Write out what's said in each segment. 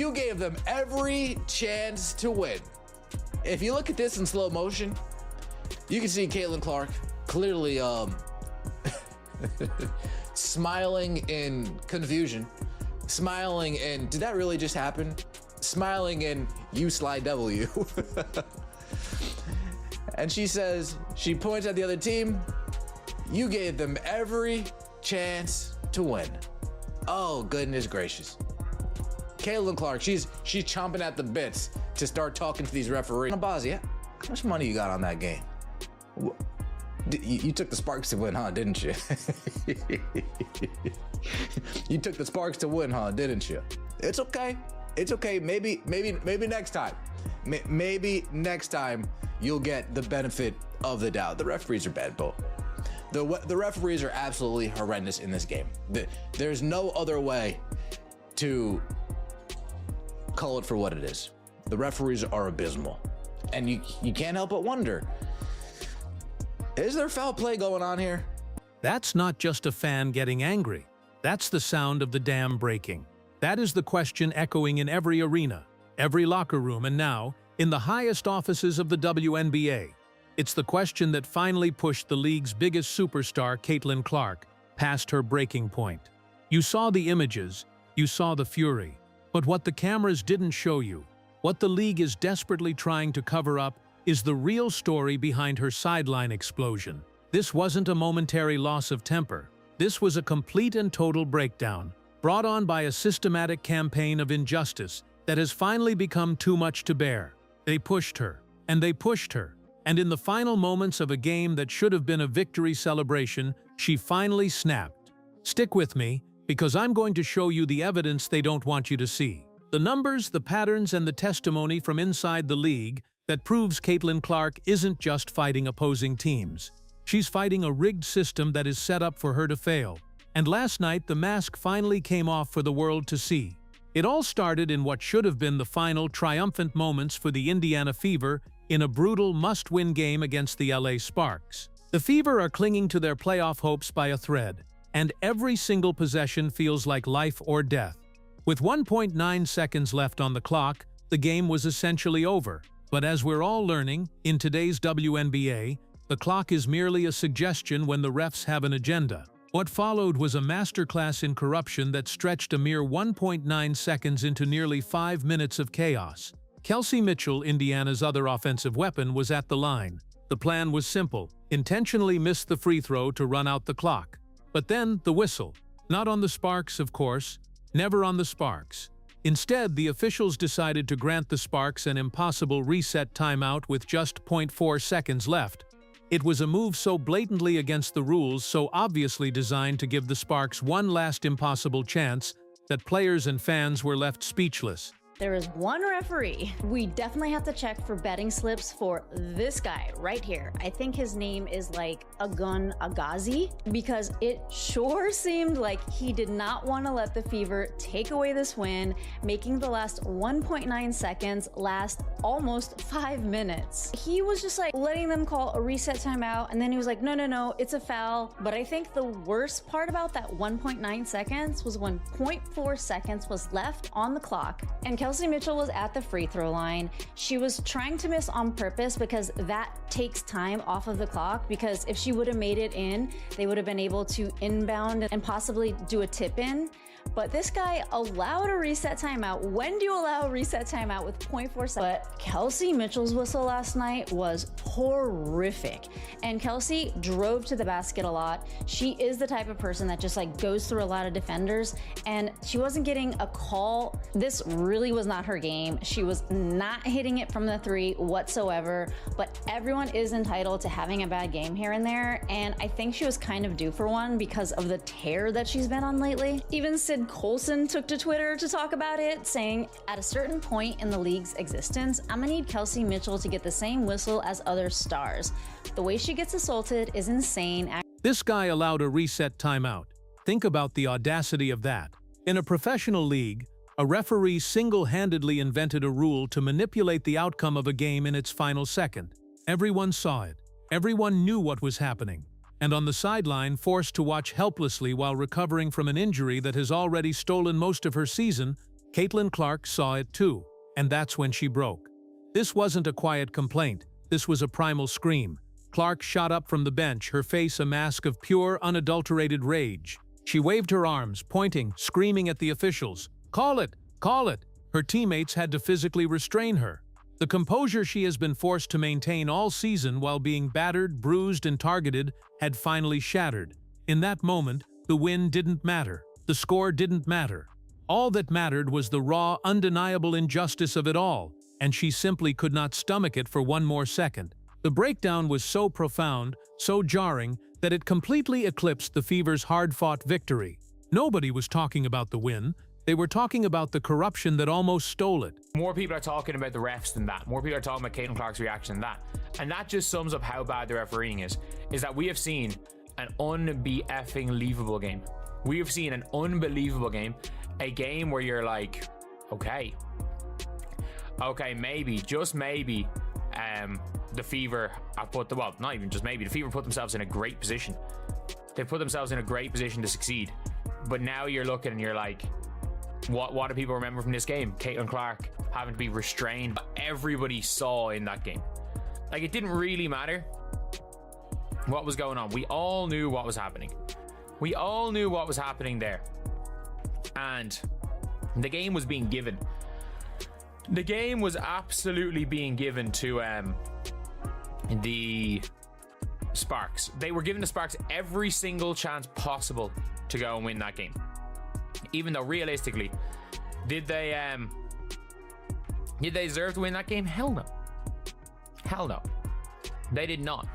You gave them every chance to win. If you look at this in slow motion, you can see Caitlin Clark clearly smiling in confusion, smiling in, did that really just happen? Smiling in, you slide W. And she says, she points at the other team, you gave them every chance to win. Oh, goodness gracious. Caitlin Clark, she's chomping at the bits to start talking to these referees. Nabazi, how much money you got on that game? You took the Sparks to win, huh, didn't you? You took the Sparks to win, huh, didn't you? It's okay. It's okay. Maybe next time. Maybe next time you'll get the benefit of the doubt. The referees are bad, Bo. The referees are absolutely horrendous in this game. There's no other way to call it for what it is. The referees are abysmal. And you can't help but wonder, is there foul play going on here? That's not just a fan getting angry. That's the sound of the dam breaking. That is the question echoing in every arena, every locker room, and now, in the highest offices of the WNBA. It's the question that finally pushed the league's biggest superstar, Caitlin Clark, past her breaking point. You saw the images, you saw the fury, but what the cameras didn't show you, what the league is desperately trying to cover up, is the real story behind her sideline explosion. This wasn't a momentary loss of temper. This was a complete and total breakdown, brought on by a systematic campaign of injustice that has finally become too much to bear. They pushed her, and they pushed her, and in the final moments of a game that should have been a victory celebration, she finally snapped. Stick with me, because I'm going to show you the evidence they don't want you to see. The numbers, the patterns, and the testimony from inside the league that proves Caitlin Clark isn't just fighting opposing teams. She's fighting a rigged system that is set up for her to fail. And last night, the mask finally came off for the world to see. It all started in what should have been the final triumphant moments for the Indiana Fever in a brutal must-win game against the LA Sparks. The Fever are clinging to their playoff hopes by a thread, and every single possession feels like life or death. With 1.9 seconds left on the clock, the game was essentially over. But as we're all learning, in today's WNBA, the clock is merely a suggestion when the refs have an agenda. What followed was a masterclass in corruption that stretched a mere 1.9 seconds into nearly 5 minutes of chaos. Kelsey Mitchell, Indiana's other offensive weapon, was at the line. The plan was simple: intentionally miss the free throw to run out the clock. But then, the whistle. Not on the Sparks, of course. Never on the Sparks. Instead, the officials decided to grant the Sparks an impossible reset timeout with just 0.4 seconds left. It was a move so blatantly against the rules, so obviously designed to give the Sparks one last impossible chance, that players and fans were left speechless. There is one referee. We definitely have to check for betting slips for this guy right here. I think his name is like Agun Agazi, because it sure seemed like he did not want to let the Fever take away this win, making the last 1.9 seconds last almost 5 minutes. He was just like letting them call a reset timeout, and then he was like, no, it's a foul. But I think the worst part about that 1.9 seconds was when 0.4 seconds was left on the clock, and Kelsey Mitchell was at the free throw line. She was trying to miss on purpose because that takes time off of the clock, because if she would have made it in, they would have been able to inbound and possibly do a tip in. But this guy allowed a reset timeout. When do you allow a reset timeout with 0.4 seconds? But Kelsey Mitchell's whistle last night was horrific. And Kelsey drove to the basket a lot. She is the type of person that just like goes through a lot of defenders, and she wasn't getting a call. This really was not her game. She was not hitting it from the three whatsoever, but everyone is entitled to having a bad game here and there. And I think she was kind of due for one because of the tear that she's been on lately. Even Sydney Colson took to Twitter to talk about it, saying, at a certain point in the league's existence, I'm gonna need Kelsey Mitchell to get the same whistle as other stars. The way she gets assaulted is insane. This guy allowed a reset timeout. Think about the audacity of that. In a professional league, a referee single-handedly invented a rule to manipulate the outcome of a game in its final second. Everyone saw it. Everyone knew what was happening. And on the sideline, forced to watch helplessly while recovering from an injury that has already stolen most of her season, Caitlin Clark saw it too, and that's when she broke. This wasn't a quiet complaint. This was a primal scream. Clark shot up from the bench, her face a mask of pure, unadulterated rage. She waved her arms, pointing, screaming at the officials. "Call it! Call it!" Her teammates had to physically restrain her. The composure she has been forced to maintain all season while being battered, bruised, and targeted had finally shattered. In that moment, the win didn't matter. The score didn't matter. All that mattered was the raw, undeniable injustice of it all, and she simply could not stomach it for one more second. The breakdown was so profound, so jarring, that it completely eclipsed the Fever's hard-fought victory. Nobody was talking about the win. They were talking about the corruption that almost stole it. More people are talking about the refs than that. More people are talking about Caitlin Clark's reaction than that. And that just sums up how bad the refereeing is that we have seen an unbelievable game. We have seen an unbelievable game. A game where you're like, okay, maybe, just maybe, the Fever have put the, well, not even just maybe, the Fever put themselves in a great position. They put themselves in a great position to succeed. But now you're looking and you're like, what do people remember from this game? Caitlin Clark having to be restrained. Everybody saw in that game. Like, it didn't really matter what was going on. We all knew what was happening. We all knew what was happening there. And the game was being given. The game was absolutely being given to the Sparks. They were giving the Sparks every single chance possible to go and win that game. Even though realistically, did they deserve to win that game? Hell no. Hell no. They did not.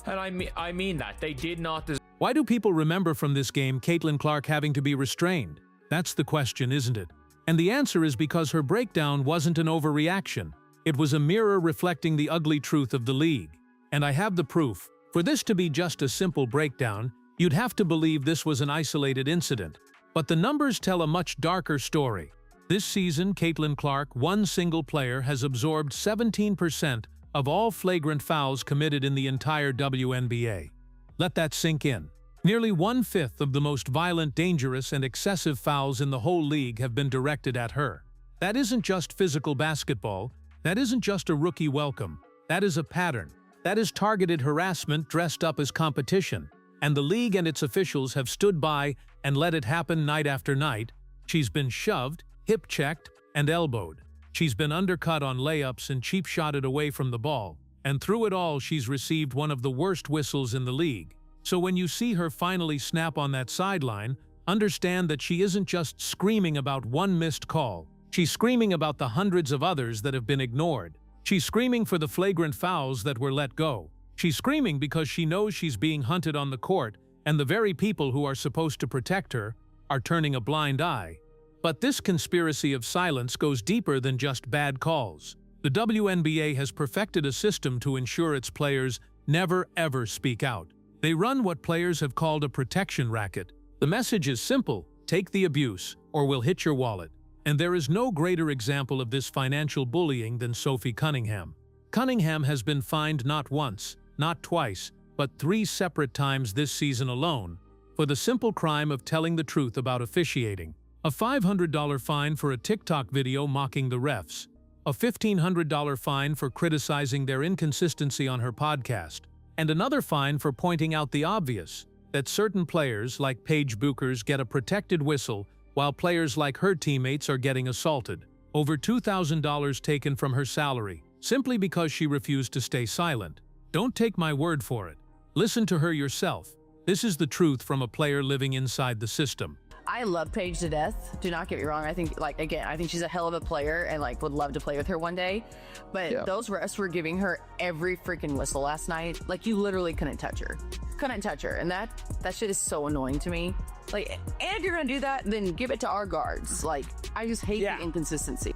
And I mean that. They did not deserve. Why do people remember from this game Caitlin Clark having to be restrained? That's the question, isn't it? And the answer is because her breakdown wasn't an overreaction. It was a mirror reflecting the ugly truth of the league. And I have the proof. For this to be just a simple breakdown, you'd have to believe this was an isolated incident. But the numbers tell a much darker story. This season, Caitlin Clark, one single player, has absorbed 17% of all flagrant fouls committed in the entire WNBA. Let that sink in. Nearly 1/5 of the most violent, dangerous, and excessive fouls in the whole league have been directed at her. That isn't just physical basketball. That isn't just a rookie welcome. That is a pattern. That is targeted harassment dressed up as competition. And the league and its officials have stood by and let it happen night after night. She's been shoved, hip-checked, and elbowed. She's been undercut on layups and cheap-shotted away from the ball. And through it all, she's received one of the worst whistles in the league. So when you see her finally snap on that sideline, understand that she isn't just screaming about one missed call. She's screaming about the hundreds of others that have been ignored. She's screaming for the flagrant fouls that were let go. She's screaming because she knows she's being hunted on the court, and the very people who are supposed to protect her are turning a blind eye. But this conspiracy of silence goes deeper than just bad calls. The WNBA has perfected a system to ensure its players never ever speak out. They run what players have called a protection racket. The message is simple: take the abuse, or we'll hit your wallet. And there is no greater example of this financial bullying than Sophie Cunningham. Cunningham has been fined not once, not twice, but 3 separate times this season alone, for the simple crime of telling the truth about officiating. A $500 fine for a TikTok video mocking the refs. A $1,500 fine for criticizing their inconsistency on her podcast. And another fine for pointing out the obvious, that certain players, like Paige Buchers, get a protected whistle, while players like her teammates are getting assaulted. Over $2,000 taken from her salary, simply because she refused to stay silent. Don't take my word for it. Listen to her yourself. This is the truth from a player living inside the system. I love Paige to death. Do not get me wrong. I think, I think she's a hell of a player and, would love to play with her one day. But those refs were giving her every freaking whistle last night. You literally couldn't touch her. Couldn't touch her. And that shit is so annoying to me. And if you're going to do that, then give it to our guards. I just hate the inconsistency.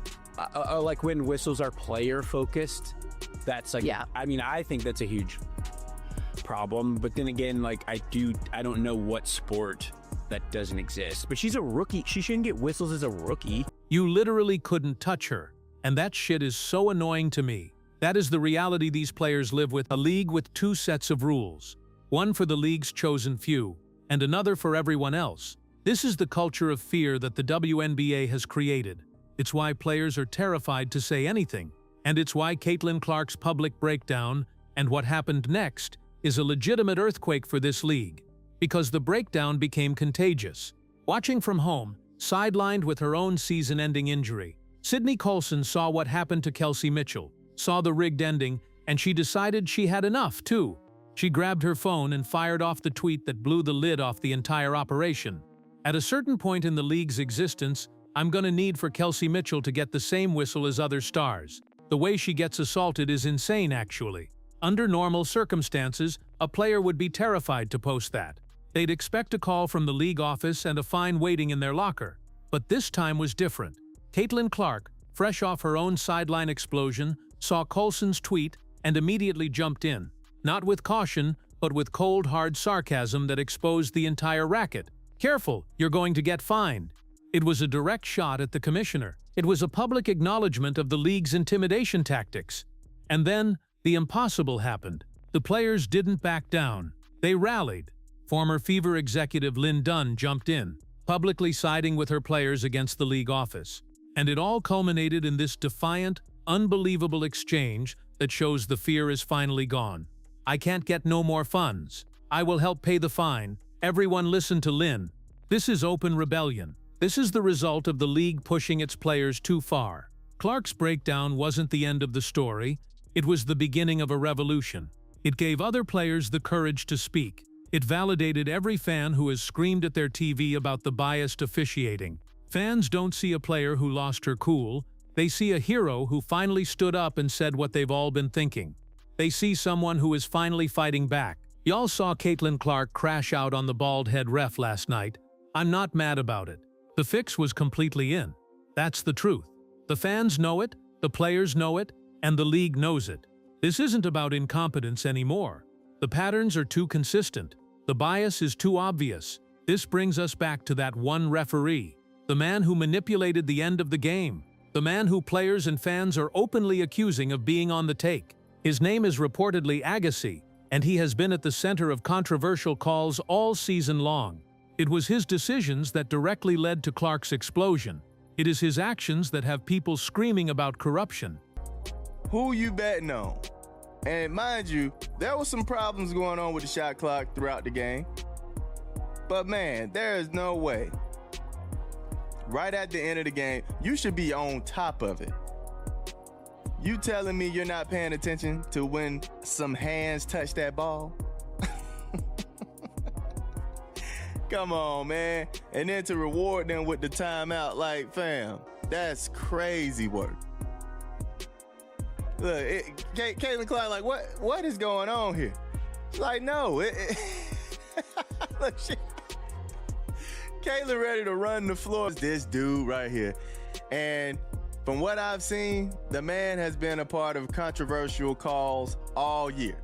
When whistles are player focused, that's I think that's a huge problem. But then again, I don't know what sport that doesn't exist. But she's a rookie. She shouldn't get whistles as a rookie. You literally couldn't touch her. And that shit is so annoying to me. That is the reality these players live with. A league with 2 sets of rules. One for the league's chosen few, and another for everyone else. This is the culture of fear that the WNBA has created. It's why players are terrified to say anything. And it's why Caitlin Clark's public breakdown and what happened next is a legitimate earthquake for this league. Because the breakdown became contagious. Watching from home, sidelined with her own season-ending injury, Sydney Colson saw what happened to Kelsey Mitchell, saw the rigged ending, and she decided she had enough, too. She grabbed her phone and fired off the tweet that blew the lid off the entire operation. At a certain point in the league's existence, I'm gonna need for Kelsey Mitchell to get the same whistle as other stars. The way she gets assaulted is insane, actually. Under normal circumstances, a player would be terrified to post that. They'd expect a call from the league office and a fine waiting in their locker. But this time was different. Caitlin Clark, fresh off her own sideline explosion, saw Colson's tweet and immediately jumped in. Not with caution, but with cold, hard sarcasm that exposed the entire racket. Careful, you're going to get fined. It was a direct shot at the commissioner. It was a public acknowledgement of the league's intimidation tactics. And then, the impossible happened. The players didn't back down. They rallied. Former Fever executive Lynn Dunn jumped in, publicly siding with her players against the league office. And it all culminated in this defiant, unbelievable exchange that shows the fear is finally gone. I can't get no more funds. I will help pay the fine. Everyone listen to Lynn. This is open rebellion. This is the result of the league pushing its players too far. Clark's breakdown wasn't the end of the story. It was the beginning of a revolution. It gave other players the courage to speak. It validated every fan who has screamed at their TV about the biased officiating. Fans don't see a player who lost her cool. They see a hero who finally stood up and said what they've all been thinking. They see someone who is finally fighting back. Y'all saw Caitlin Clark crash out on the bald head ref last night. I'm not mad about it. The fix was completely in. That's the truth. The fans know it, the players know it, and the league knows it. This isn't about incompetence anymore. The patterns are too consistent. The bias is too obvious. This brings us back to that one referee. The man who manipulated the end of the game. The man who players and fans are openly accusing of being on the take. His name is reportedly Agassi, and he has been at the center of controversial calls all season long. It was his decisions that directly led to Clark's explosion. It is his actions that have people screaming about corruption. Who you betting on? And mind you, there was some problems going on with the shot clock throughout the game. But man, there is no way. Right at the end of the game, you should be on top of it. You telling me you're not paying attention to when some hands touch that ball? Come on, man. And then to reward them with the timeout, like, fam, that's crazy work. Look, Caitlin Clark, like, what is going on here? She's like, no. Look, Caitlin ready to run the floor. This dude right here. And from what I've seen, the man has been a part of controversial calls all year.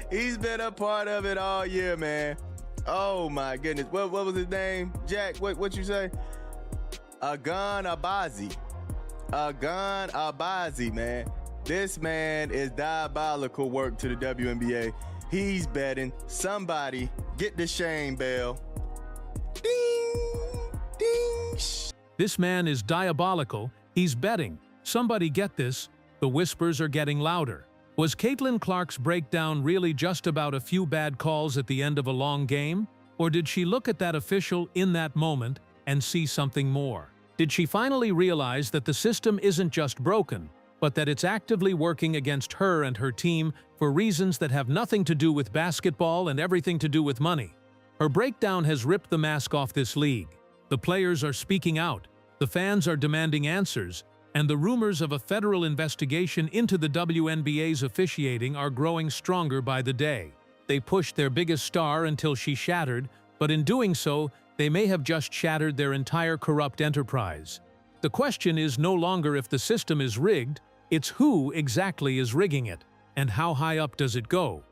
He's been a part of it all year, man. Oh my goodness. What was his name? Jack, what you say? Agan Abazi. Agan Abazi, man. This man is diabolical work to the WNBA. He's betting. Somebody get the shame bell. Ding, ding. This man is diabolical. He's betting. Somebody get this. The whispers are getting louder. Was Caitlin Clark's breakdown really just about a few bad calls at the end of a long game? Or did she look at that official in that moment and see something more? Did she finally realize that the system isn't just broken, but that it's actively working against her and her team for reasons that have nothing to do with basketball and everything to do with money? Her breakdown has ripped the mask off this league. The players are speaking out, the fans are demanding answers, and the rumors of a federal investigation into the WNBA's officiating are growing stronger by the day. They pushed their biggest star until she shattered, but in doing so, they may have just shattered their entire corrupt enterprise. The question is no longer if the system is rigged, it's who exactly is rigging it, and how high up does it go.